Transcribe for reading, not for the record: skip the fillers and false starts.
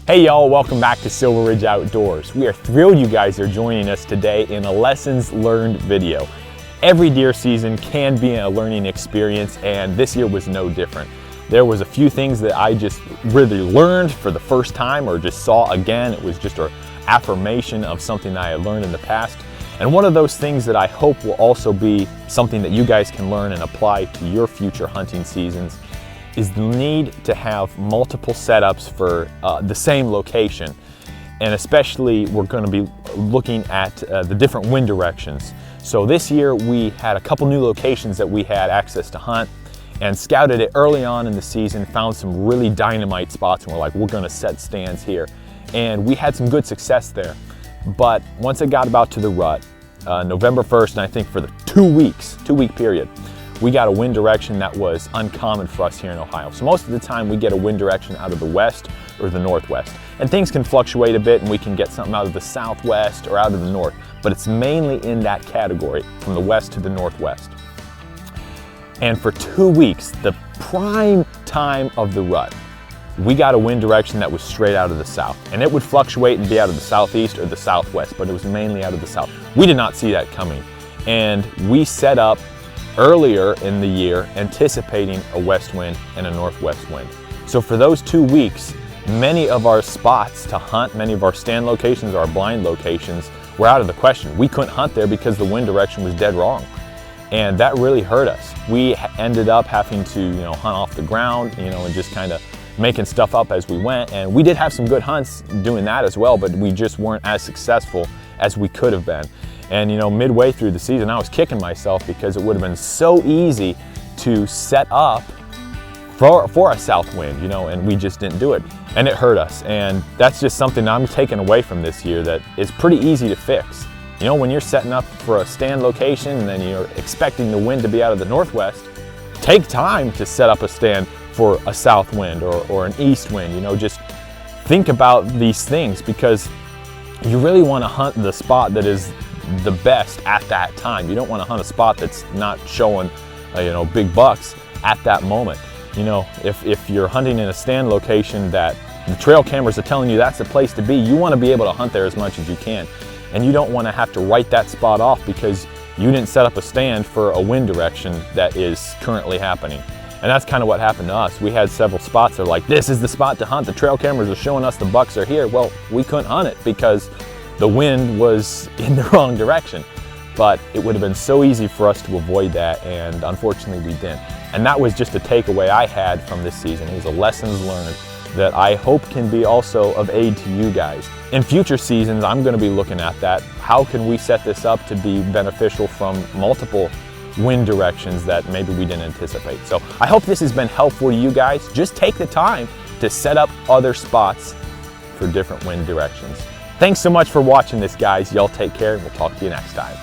Hey y'all, welcome back to Silver Ridge Outdoors. We are thrilled you guys are joining us today in a lessons learned video. Every deer season can be a learning experience, and this year was no different. There was a few things that I just really learned for the first time or just saw again. It was just an affirmation of something that I had learned in the past. And one of those things that I hope will also be something that you guys can learn and apply to your future hunting seasons is the need to have multiple setups for the same location. And especially we're going to be looking at the different wind directions. So this year we had a couple new locations that we had access to hunt and scouted it early on in the season, found some really dynamite spots, and we're like, we're going to set stands here. And we had some good success there. But once it got about to the rut, November 1st, and I think for the 2-week period, we got a wind direction that was uncommon for us here in Ohio. So most of the time we get a wind direction out of the west or the northwest. And things can fluctuate a bit and we can get something out of the southwest or out of the north, but it's mainly in that category from the west to the northwest. And for 2 weeks, the prime time of the rut, we got a wind direction that was straight out of the south. And it would fluctuate and be out of the southeast or the southwest, but it was mainly out of the south. We did not see that coming. And we set up earlier in the year anticipating a west wind and a northwest wind. So for those 2 weeks, many of our spots to hunt, many of our stand locations, our blind locations were out of the question. We couldn't hunt there because the wind direction was dead wrong. And that really hurt us. We ended up having to, hunt off the ground, and just kind of making stuff up as we went. And we did have some good hunts doing that as well, but we just weren't as successful as we could have been. And midway through the season, I was kicking myself because it would have been so easy to set up for a south wind, and we just didn't do it. And it hurt us. And that's just something I'm taking away from this year that is pretty easy to fix. When you're setting up for a stand location and then you're expecting the wind to be out of the northwest, take time to set up a stand for a south wind or an east wind. Just think about these things because you really want to hunt the spot that is the best at that time. You don't want to hunt a spot that's not showing big bucks at that moment. If you're hunting in a stand location that the trail cameras are telling you that's the place to be, you want to be able to hunt there as much as you can. And you don't want to have to write that spot off because you didn't set up a stand for a wind direction that is currently happening. And that's kind of what happened to us. We had several spots that are like, this is the spot to hunt. The trail cameras are showing us the bucks are here. Well, we couldn't hunt it because the wind was in the wrong direction. But it would have been so easy for us to avoid that, and unfortunately we didn't. And that was just a takeaway I had from this season. It was a lessons learned that I hope can be also of aid to you guys. In future seasons, I'm going to be looking at that. How can we set this up to be beneficial from multiple wind directions that maybe we didn't anticipate? So I hope this has been helpful to you guys. Just take the time to set up other spots for different wind directions. Thanks so much for watching this, guys. Y'all take care, and we'll talk to you next time.